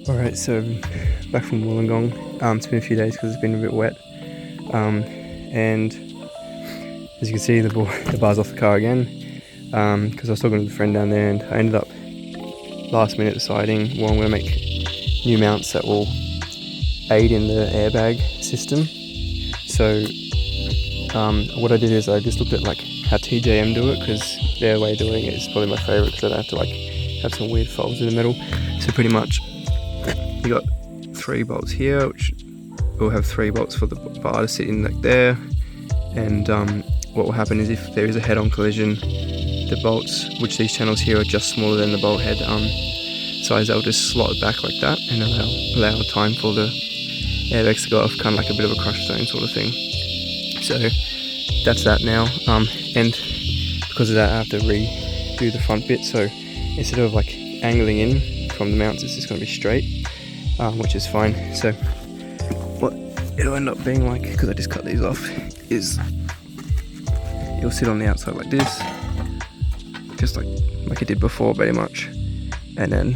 Alright, so back from Wollongong. It's been a few days because it's been a bit wet. And as you can see, the bar's off the car again. Because I was talking to a friend down there and I ended up last minute deciding, well, I'm going to make new mounts that will aid in the airbag system. So what I did is I just looked at like how TJM do it, because their way of doing it is probably my favourite, because I don't have to like have some weird folds in the metal. So pretty much you got 3 bolts here, which will have 3 bolts for the bar to sit in like there. And what will happen is if there is a head-on collision, the bolts, which these channels here are just smaller than the bolt head size, they'll just slot back like that and allow time for the airbags to go off, kind of like a bit of a crush zone sort of thing. So that's that now, and because of that I have to redo the front bit, so instead of like angling in from the mounts, it's just going to be straight, which is fine. So what it'll end up being like, because I just cut these off, is it'll sit on the outside like this, just like it did before pretty much, and then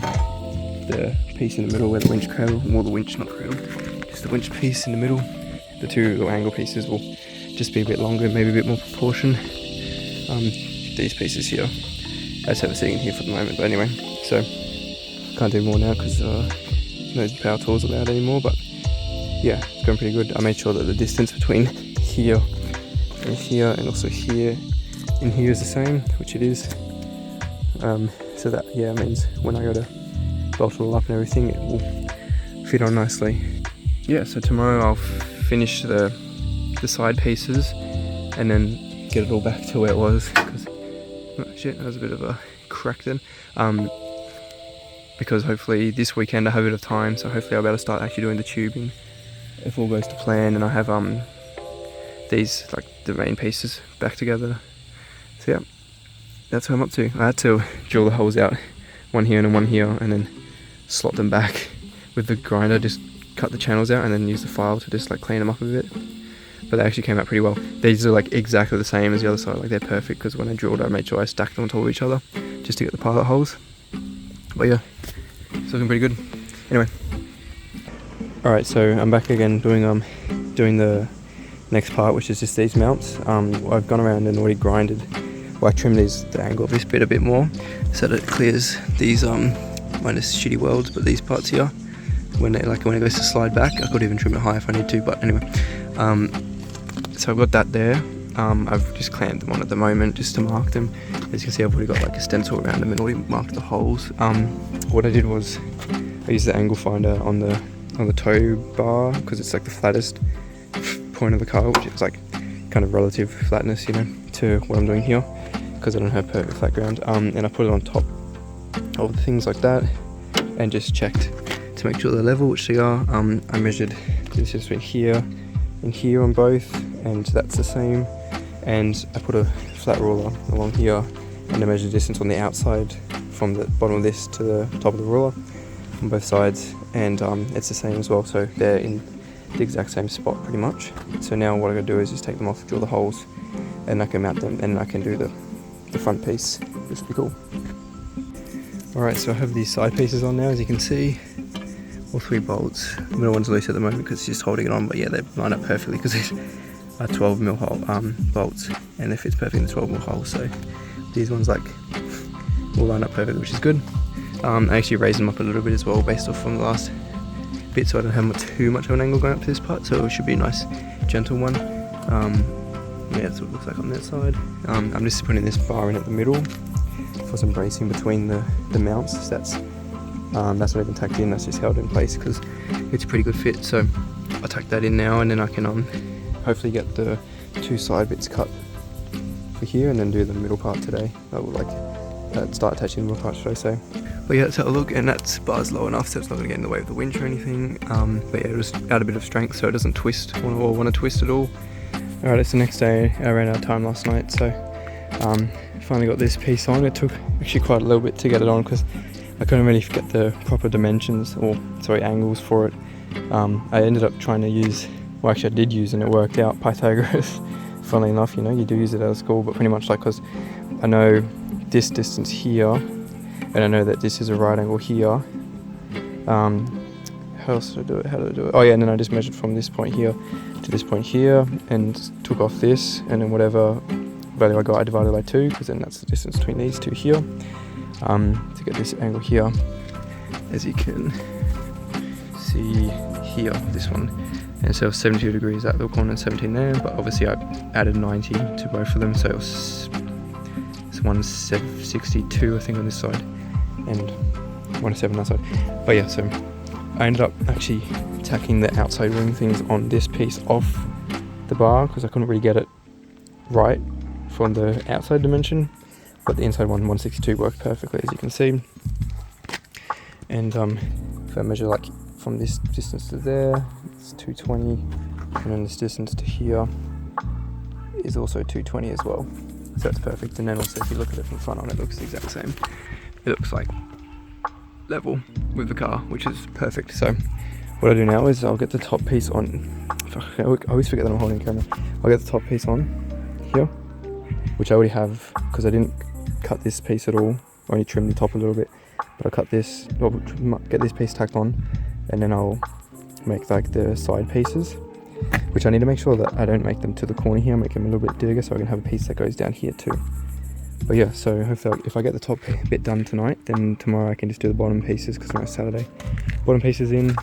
the piece in the middle where the winch cradle, more the winch, not cradle, just the winch piece in the middle, the 2 little angle pieces will just be a bit longer, maybe a bit more proportion. These pieces here, I just have it sitting here for the moment, but anyway, so can't do more now because no power tools allowed anymore, but yeah, it's going pretty good. I made sure that the distance between here and here and also here and here is the same, which it is. So that, yeah, means when I go to bolt it all up and everything, it will fit on nicely. Yeah, so tomorrow I'll finish the side pieces and then get it all back to where it was, because oh shit, that was a bit of a crack then. Because hopefully this weekend I have a bit of time, so hopefully I'll be able to start actually doing the tubing if all goes to plan, and I have these, like the main pieces, back together. So yeah, that's what I'm up to. I had to drill the holes out, one here and one here, and then slot them back with the grinder, just cut the channels out and then use the file to just like clean them up a bit. But they actually came out pretty well. These are like exactly the same as the other side, like they're perfect, because when I drilled I made sure I stacked them on top of each other just to get the pilot holes. But yeah, it's looking pretty good. Anyway, alright, so I'm back again doing the next part, which is just these mounts. I've gone around and already grinded, well I trimmed the angle of this bit a bit more so that it clears these minus shitty welds, but these parts here, when it goes to slide back, I could even trim it high if I need to, but anyway. So I've got that there. I've just clamped them on at the moment just to mark them. As you can see, I've already got like a stencil around them and already marked the holes. What I did was I used the angle finder on the toe bar, because it's like the flattest point of the car, which is like kind of relative flatness, you know, to what I'm doing here, because I don't have perfect flat ground. And I put it on top of the things like that and just checked to make sure they're level, which they are. I measured the distance between here and here on both, and that's the same. And I put a flat ruler along here and I measured the distance on the outside from the bottom of this to the top of the ruler on both sides, and it's the same as well, so they're in the exact same spot pretty much. So now what I gotta do is just take them off, drill the holes, and I can mount them, and I can do the front piece, which will be cool. Alright, so I have these side pieces on now, as you can see. All 3 bolts. The middle one's loose at the moment because it's just holding it on, but yeah, they line up perfectly because these are 12mm hole bolts, and it fits perfectly in the 12mm hole. So these ones like will line up perfectly, which is good. I actually raised them up a little bit as well based off from the last bit, so I don't have too much of an angle going up to this part, so it should be a nice gentle one. Yeah, that's what it looks like on that side. I'm just putting this bar in at the middle for some bracing between the mounts. That's not even tacked in, that's just held in place because it's a pretty good fit. So I'll tack that in now, and then I can hopefully get the 2 side bits cut for here and then do the middle part today. I will start attaching the middle part, should I say. But yeah, let's have a look, and that bar's low enough so it's not going to get in the way of the winch or anything. But yeah, just add a bit of strength so it doesn't twist or want to twist at all. Alright, it's the next day. I ran out of time last night, so finally got this piece on. It took actually quite a little bit to get it on because I couldn't really get the proper dimensions, angles for it. I ended up trying to use, well actually I did use, and it worked out, Pythagoras. Funnily enough, you know, you do use it out of school, but pretty much like, because I know this distance here, and I know that this is a right angle here, how else did I do it? How did I do it? Oh yeah, and then I just measured from this point here to this point here, and took off this, and then whatever value I got, I divided by 2, because then that's the distance between these two here, to get this angle here, as you can see here, this one. And so 72 degrees at the corner and 17 there, but obviously I added 90 to both of them, so it's 162 I think on this side, and 107 on that side. But yeah, so I ended up actually tacking the outside wing things on this piece off the bar, because I couldn't really get it right from the outside dimension, but the inside one, 162, worked perfectly, as you can see. And if I measure like from this distance to there, it's 220, and then this distance to here is also 220 as well, so that's perfect. And then also if you look at it from front on, it looks the exact same. It looks like level with the car, which is perfect. So what I do now is I'll get the top piece on. I always forget that I'm holding the camera. I'll get the top piece on here, which I already have, because I didn't cut this piece at all. I only trimmed the top a little bit, but I'll cut this, I'll get this piece tacked on, and then I'll make like the side pieces, which I need to make sure that I don't make them to the corner here, make them a little bit bigger, so I can have a piece that goes down here too. But yeah, so hopefully if I get the top bit done tonight, then tomorrow I can just do the bottom pieces, because tomorrow's Saturday. Bottom pieces in,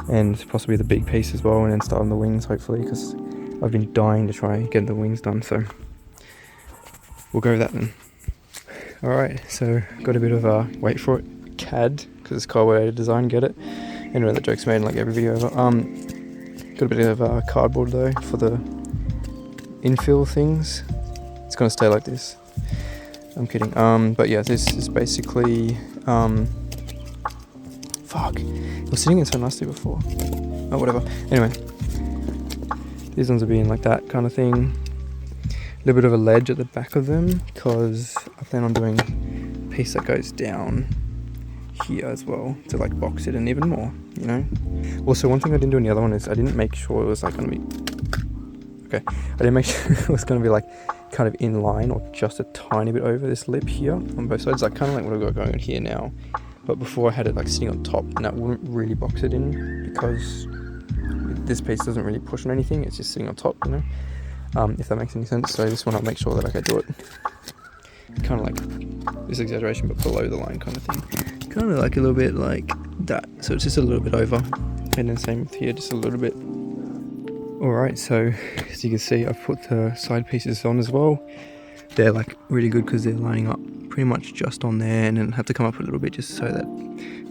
and possibly the big piece as well, and then start on the wings hopefully, because I've been dying to try get the wings done, so we'll go with that then. Alright, so got a bit of a, wait for it, CAD, because it's carbonated design, get it? Anyway, that joke's made in like every video ever. Got a bit of cardboard though for the infill things. It's gonna stay like this. I'm kidding. But yeah, this is basically fuck. It was sitting in so nicely before. Oh, whatever. Anyway, these ones are being like that kind of thing. A little bit of a ledge at the back of them, because I plan on doing a piece that goes down here as well to like box it in even more, you know. Also, one thing I didn't do in the other one is I didn't make sure it was like gonna be I didn't make sure it was gonna be like kind of in line or just a tiny bit over this lip here on both sides, like kind of like what I've got going on here now. But before I had it like sitting on top, and that wouldn't really box it in, because this piece doesn't really push on anything, it's just sitting on top, you know. If that makes any sense. So this one I'll make sure that I do it kind of like this exaggeration, but below the line kind of thing, kind of like a little bit like that, so it's just a little bit over, and then same with here, just a little bit. Alright, so as you can see, I've put the side pieces on as well. They're like really good because they're lining up pretty much just on there, and then have to come up a little bit just so that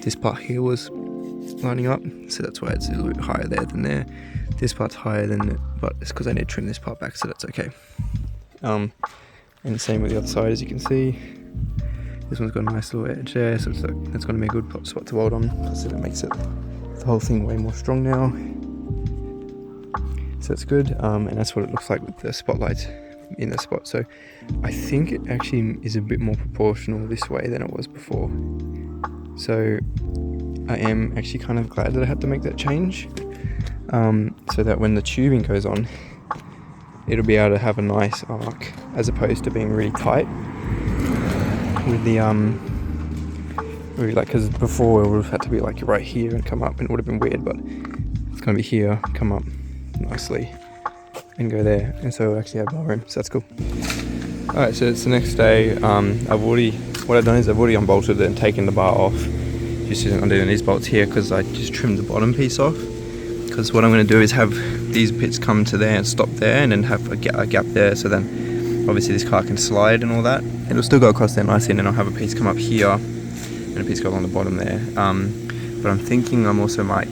this part here was lining up, so that's why it's a little bit higher there than there. This part's higher than it, but it's because I need to trim this part back, so that's okay. And same with the other side, as you can see. This one's got a nice little edge there, so it's like, that's going to be a good spot to weld on, plus it makes it the whole thing way more strong now. So that's good, and that's what it looks like with the spotlights in the spot. So I think it actually is a bit more proportional this way than it was before. So I am actually kind of glad that I had to make that change, so that when the tubing goes on, it'll be able to have a nice arc, as opposed to being really tight with the really, like, because before it would have had to be like right here and come up, and it would have been weird, but it's going to be here, come up nicely and go there, and so I actually have more room, so that's cool. Alright, so it's the next day. What I've done is I've already unbolted it and taken the bar off, just using undoing these bolts here, because I just trimmed the bottom piece off, because what I'm going to do is have these bits come to there and stop there, and then have a gap there, so then obviously this car can slide and all that. It'll still go across there nicely, and then I'll have a piece come up here and a piece go along the bottom there. But I'm thinking I'm also might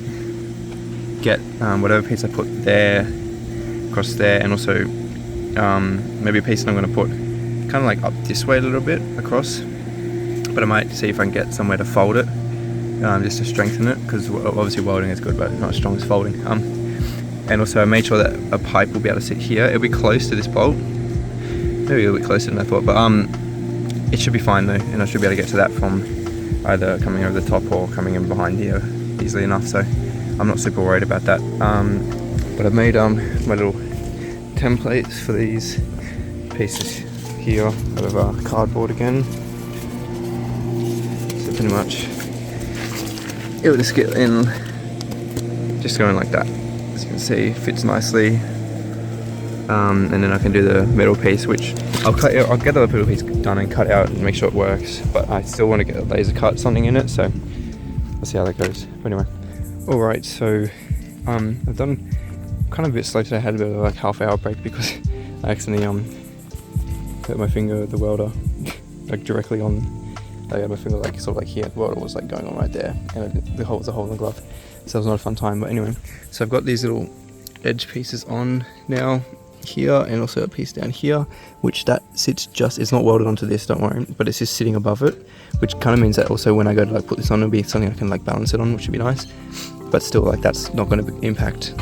get whatever piece I put there across there, and also maybe a piece that I'm going to put kind of like up this way a little bit across, but I might see if I can get somewhere to fold it, just to strengthen it, because obviously welding is good but not as strong as folding. And also I made sure that a pipe will be able to sit here. It'll be close to this bolt, maybe a little bit closer than I thought, but it should be fine though, and I should be able to get to that from either coming over the top or coming in behind here easily enough, so I'm not super worried about that. But I've made my little templates for these pieces here out of cardboard again. So pretty much it will just get in, just going like that. As you can see, fits nicely. And then I can do the middle piece, which I'll get the middle piece done and cut out and make sure it works, but I still want to get a laser cut something in it, so we'll see how that goes. But anyway, alright, so I've done kind of a bit slow today. I had a bit of like half-hour break because I accidentally hurt my finger, the welder, like directly on, I had my finger like sort of like here, the welder was like going on right there, and the hole was a hole in the glove, so it was not a fun time. But anyway, so I've got these little edge pieces on now, here, and also a piece down here, which that sits just, it's not welded onto this, don't worry, but it's just sitting above it, which kind of means that also when I go to like put this on, it'll be something I can like balance it on, which would be nice, but still like that's not going to impact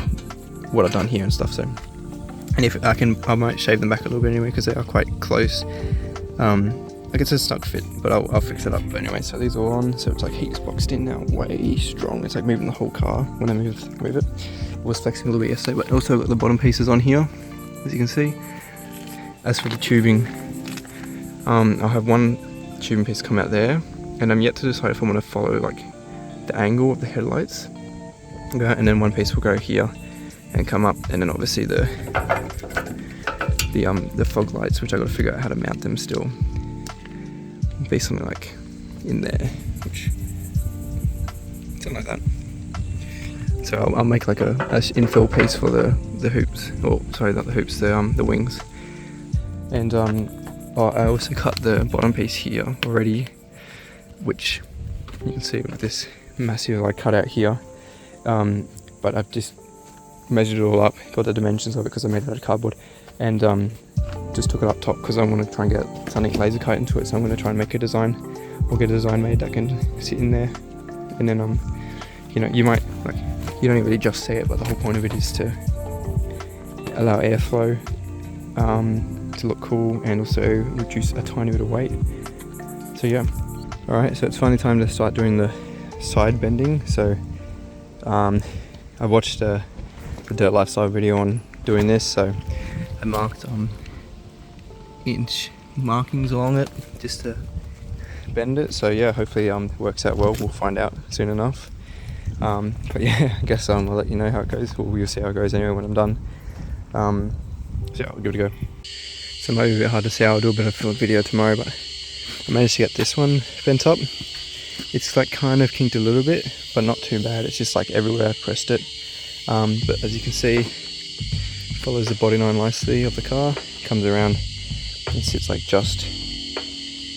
what I've done here and stuff. So, and if I can, I might shave them back a little bit anyway, because they are quite close. I guess it's not fit, but I'll fix it up. But anyway, so these are all on, so it's like heat boxed in now, way strong. It's like moving the whole car when I move it. I was flexing a little bit yesterday, but also got the bottom pieces on here, as you can see. As for the tubing, I'll have one tubing piece come out there, and I'm yet to decide if I want to follow like the angle of the headlights. Okay, and then one piece will go here and come up, and then obviously the fog lights, which I got to figure out how to mount them still. Be something like in there, which something like that. So I'll make like a infill piece for the hoops, or sorry, not the hoops, the wings. And I also cut the bottom piece here already, which you can see with this massive like cutout here. But I've just measured it all up, got the dimensions of it because I made it out of cardboard, and just took it up top because I want to try and get something laser cut into it. So I'm going to try and make a design, or get a design made that can sit in there. And then you know, you might like, you don't really just see it, but the whole point of it is to allow airflow to look cool and also reduce a tiny bit of weight. So yeah, all right. So it's finally time to start doing the side bending. So I watched the Dirt Lifestyle video on doing this, so I marked inch markings along it just to bend it. So yeah, hopefully it works out well. We'll find out soon enough. But yeah, I guess I'll let you know how it goes. We'll see how it goes anyway when I'm done. So yeah, I'll give it a go. So it might be a bit hard to see. I'll do a bit of a video tomorrow, but I managed to get this one bent up. It's like kind of kinked a little bit, but not too bad. It's just like everywhere I pressed it. But as you can see, follows the body line nicely of the car, comes around and sits like just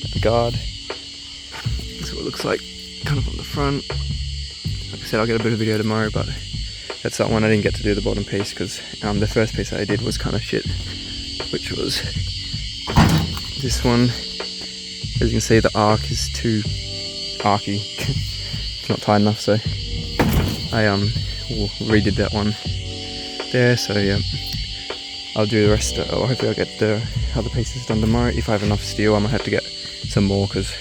at the guard. That's what it looks like, kind of on the front. Like I said, I'll get a bit of video tomorrow, but that's that one. I didn't get to do the bottom piece because the first piece that I did was kind of shit, which was this one. As you can see, the arc is too arky. It's not tight enough, so I redid that one there. So yeah, I'll do the rest, or hopefully I'll get the other pieces done tomorrow. If I have enough steel, I might have to get some more, because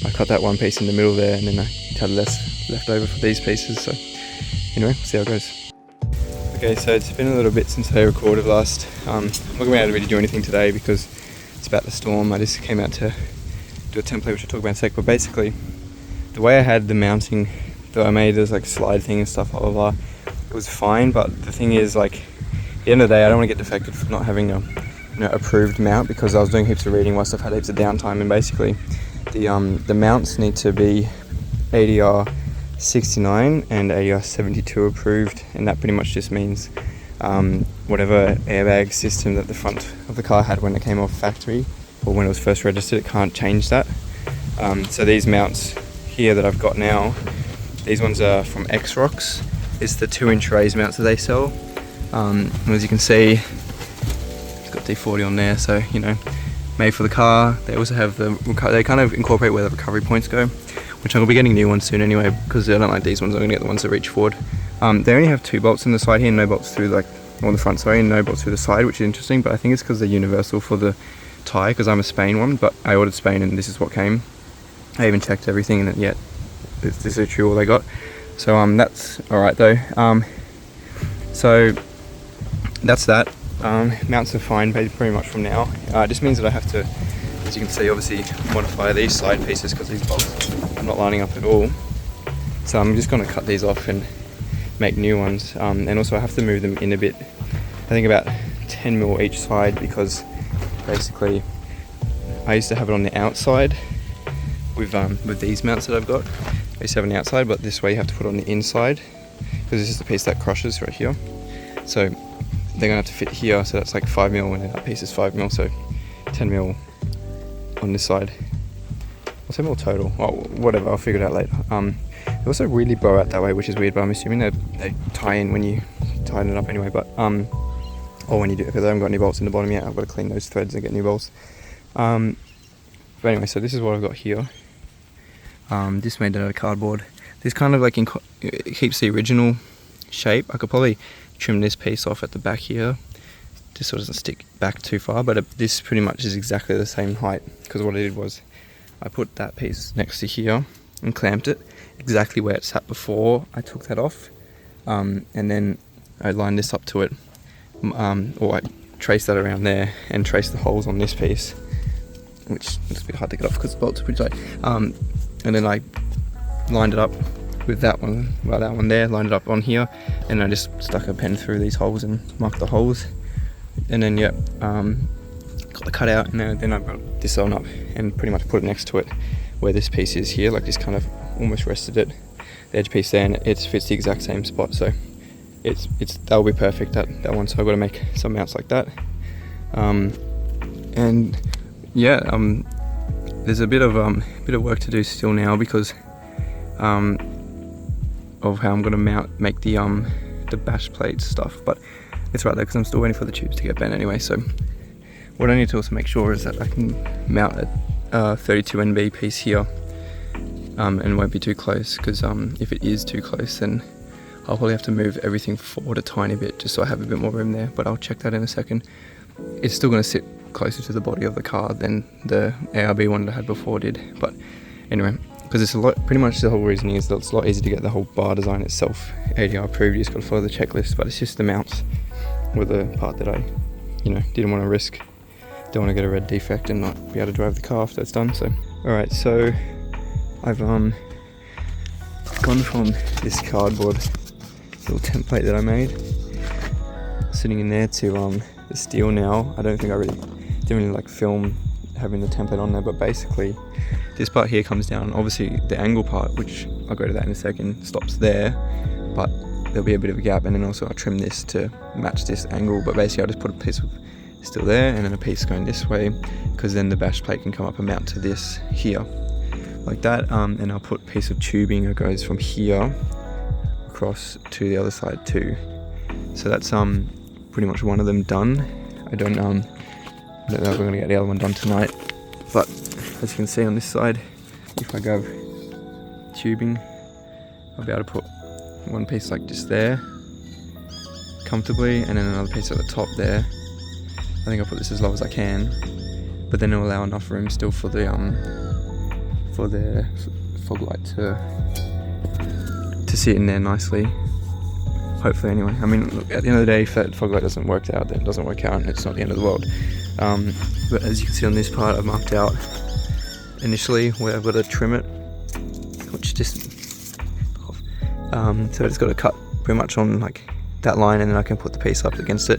I cut that one piece in the middle there, and then I had less left over for these pieces. So anyway, see how it goes. Okay, so it's been a little bit since I recorded last. I'm not going to be able to really do anything today because it's about the storm. I just came out to do a template, which I'll talk about in a sec, but basically the way I had the mounting that I made, this like slide thing and stuff, blah blah blah, it was fine. But the thing is, like, at the end of the day, I don't want to get defected for not having a approved mount, because I was doing heaps of reading whilst I've had heaps of downtime, and basically the mounts need to be ADR 69 and ADR 72 approved, and that pretty much just means whatever airbag system that the front of the car had when it came off factory, or when it was first registered, it can't change that. So these mounts here that I've got now, these ones are from X-Rocks. It's the 2-inch raised mounts that they sell. As you can see, it's got D40 on there, so you know, made for the car. They also have they kind of incorporate where the recovery points go, which I'm gonna be getting new ones soon anyway, because I don't like these ones. I'm gonna get the ones that reach forward. They only have 2 bolts in the side here, no bolts through on the front, sorry, and no bolts through the side, which is interesting. But I think it's because they're universal for the tyre, because I'm a Spain one, but I ordered Spain and this is what came. I even checked everything, and yet this is literally all they got. So that's all right though. So that's that. Mounts are fine pretty much from now. It just means that I have to, as you can see, obviously modify these side pieces, because these bolts are not lining up at all. So I'm just going to cut these off and make new ones, and also I have to move them in a bit, I think about 10 mil each side, because basically I used to have it on the outside with these mounts that I've got. I used to have it on the outside, but this way you have to put it on the inside, because this is the piece that crushes right here. So they're gonna have to fit here, so that's like 5 mil, and then that piece is 5 mil, so 10 mil on this side. What's 10 mil total? Well, whatever, I'll figure it out later. They also really bow out that way, which is weird, but I'm assuming they tie in when you tighten it up anyway, but or when you do it, because I haven't got any bolts in the bottom yet. I've got to clean those threads and get new bolts. But anyway, so this is what I've got here. This made out of cardboard. This kind of like it keeps the original shape. I could probably trim this piece off at the back here, just so it doesn't stick back too far, but this pretty much is exactly the same height, because what I did was I put that piece next to here and clamped it exactly where it sat before I took that off, and then I lined this up to it, or I traced that around there and traced the holes on this piece, which is a bit hard to get off because the bolts are pretty tight, and then I lined it up with that one, well, that one there, lined it up on here, and I just stuck a pen through these holes and marked the holes, and then got the cutout, and then I brought this on up and pretty much put it next to it where this piece is here, like this kind of almost rested it, the edge piece there, and it fits the exact same spot, so that'll be perfect, that one. So I've got to make some mounts like that, and yeah, there's a bit of work to do still now, because of how I'm going to make the bash plate stuff, but it's right there because I'm still waiting for the tubes to get bent anyway. So what I need to also make sure is that I can mount a 32 NB piece here, and won't be too close, because if it is too close, then I'll probably have to move everything forward a tiny bit just so I have a bit more room there, but I'll check that in a second. It's still going to sit closer to the body of the car than the ARB one that I had before did, but anyway, because it's pretty much the whole reason is that it's a lot easier to get the whole bar design itself ADR approved. You just got to follow the checklist, but it's just the mounts were the part that I didn't want to risk. Don't want to get a red defect and not be able to drive the car after it's done. So alright, so I've gone from this cardboard little template that I made sitting in there to the steel now. I don't think I didn't really like film having the template on there, but basically this part here comes down. Obviously the angle part, which I'll go to that in a second, stops there, but there'll be a bit of a gap, and then also I'll trim this to match this angle, but basically I'll just put a piece of still there and then a piece going this way, because then the bash plate can come up and mount to this here like that, and I'll put a piece of tubing that goes from here across to the other side too. So that's pretty much one of them done. I don't know if we're going to get the other one done tonight, but as you can see on this side, if I go tubing, I'll be able to put one piece like just there comfortably, and then another piece at the top there. I think I'll put this as low as I can, but then it'll allow enough room still for the fog light to sit in there nicely, hopefully anyway. I mean, look, at the end of the day, if that fog light doesn't work out, then it doesn't work out, and it's not the end of the world. But as you can see on this part, I've marked out initially where I've got to trim it, which just so it's got to cut pretty much on like that line, and then I can put the piece up against it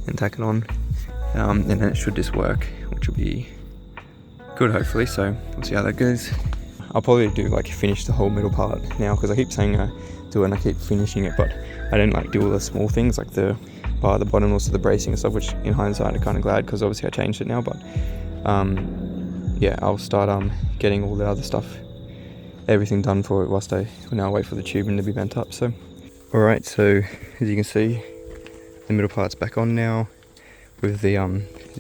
and tack it on, and then it should just work, which will be good hopefully. So we'll see how that goes. I'll probably do like finish the whole middle part now, because I keep saying I do it and I keep finishing it, but I don't like do all the small things like the bar at the bottom, also the bracing and stuff, which in hindsight I'm kind of glad, because obviously I changed it now, but yeah, I'll start getting all the other stuff, everything done for it whilst I now wait for the tubing to be bent up. So alright, so as you can see, the middle part's back on now with the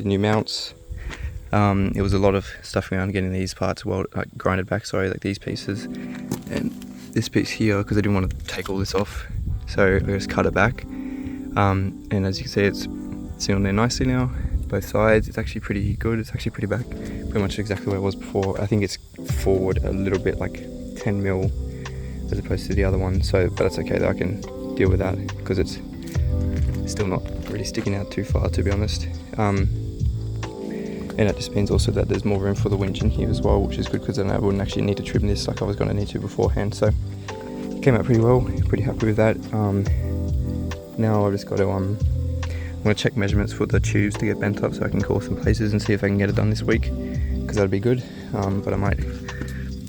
new mounts. It was a lot of stuff around getting these parts grinded back, like these pieces and this piece here, because I didn't want to take all this off, so I just cut it back, and as you can see, it's sitting on there nicely now, both sides. It's actually pretty good. It's actually pretty much exactly where it was before. I think it's forward a little bit, like 10 mil as opposed to the other one, so but that's okay though. I can deal with that because it's still not really sticking out too far, to be honest. And it just means also that there's more room for the winch in here as well, which is good, because then I wouldn't actually need to trim this like I was going to need to beforehand. So came out pretty well, pretty happy with that. Now I've just got to I'm going to check measurements for the tubes to get bent up so I can call some places and see if I can get it done this week, because that'd be good. But I might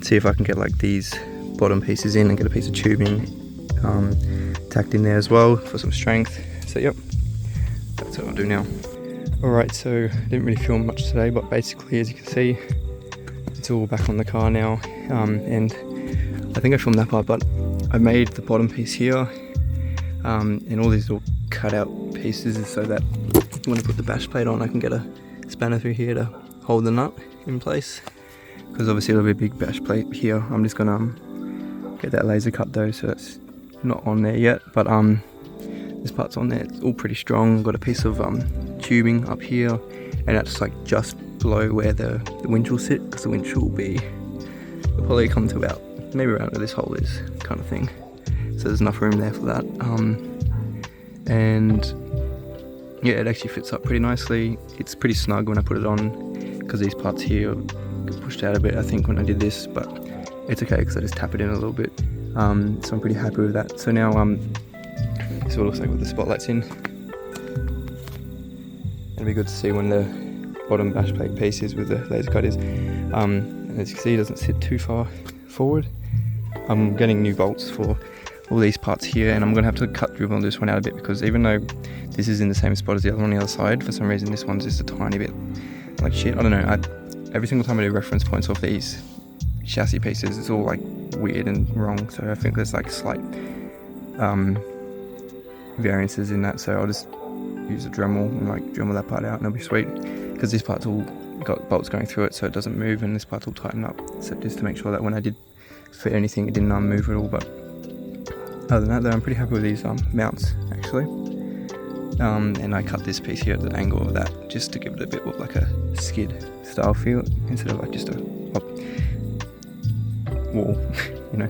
see if I can get like these bottom pieces in and get a piece of tubing tacked in there as well for some strength. So yep, that's what I'll do now. Alright, so I didn't really film much today, but basically as you can see, it's all back on the car now. And I think I filmed that part, but I made the bottom piece here, and all these little cut out pieces so that when I put the bash plate on I can get a spanner through here to hold the nut in place, because obviously it'll be a big bash plate here. I'm just gonna get that laser cut though, so it's not on there yet, but this part's on there. It's all pretty strong. Got a piece of tubing up here, and that's like just below where the winch will sit, because the winch will probably come to about maybe around where this hole is, kind of thing. So there's enough room there for that. And yeah, it actually fits up pretty nicely. It's pretty snug when I put it on, because these parts here get pushed out a bit I think when I did this, but it's okay because I just tap it in a little bit. So I'm pretty happy with that. So now this is what it looks like with the spotlights in. It'll be good to see when the bottom bash plate piece is with the laser cut is. And as you can see, it doesn't sit too far forward. I'm getting new bolts for all these parts here, and I'm going to have to cut dribble this one out a bit, because even though this is in the same spot as the other one on the other side, for some reason this one's just a tiny bit like shit. I don't know, every single time I do reference points off these chassis pieces, it's all like weird and wrong, so I think there's like slight variances in that, so I'll just use a Dremel and like Dremel that part out and it'll be sweet, because this part's all got bolts going through it so it doesn't move, and this part's all tightened up, so just to make sure that when I did fit anything it didn't move at all. But other than that though, I'm pretty happy with these mounts actually. And I cut this piece here at the angle of that just to give it a bit of like a skid style feel instead of like just a wall, you know.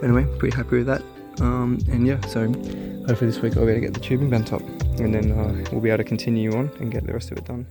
Anyway, pretty happy with that. And yeah, so hopefully this week I'll be able to get the tubing bent up, and then we'll be able to continue on and get the rest of it done.